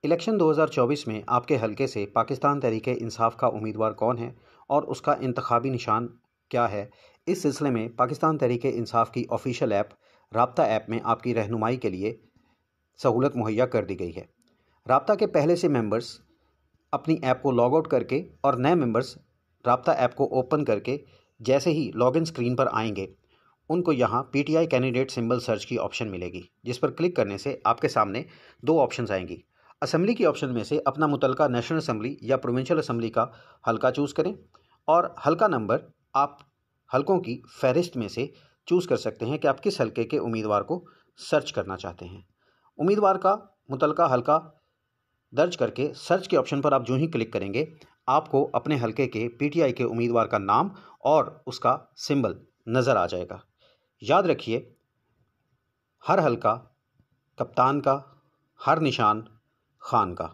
Election 2024 में आपके हलके से पाकिस्तान तहरीक-ए-इंसाफ का उम्मीदवार कौन है और उसका इंतखाबी निशान क्या है। इस सिलसिले में पाकिस्तान तहरीक-ए-इंसाफ की ऑफिशियल ऐप राब्ता ऐप में आपकी रहनुमाई के लिए सहूलत मुहैया कर दी गई है। राब्ता के पहले से मेंबर्स अपनी ऐप को लॉग आउट करके और नए मेंबर्स राब्ता ऐप को ओपन करके जैसे ही लॉगिन स्क्रीन पर आएंगे, उनको यहाँ पीटीआई कैंडिडेट सिंबल सर्च की ऑप्शन मिलेगी, जिस पर क्लिक करने से आपके सामने दो ऑप्शंस आएंगी। असेंबली की ऑप्शन में से अपना मुतलका नेशनल असेंबली या प्रोविंशियल असेंबली का हलका चूज़ करें और हलका नंबर आप हलकों की फहरिस्त में से चूज़ कर सकते हैं कि आप किस हलके के उम्मीदवार को सर्च करना चाहते हैं। उम्मीदवार का मुतलका हलका दर्ज करके सर्च के ऑप्शन पर आप जो ही क्लिक करेंगे, आपको अपने हलके के पीटीआई के उम्मीदवार का नाम और उसका सिंबल नज़र आ जाएगा। याद रखिए, हर हलका कप्तान का, हर निशान खान का।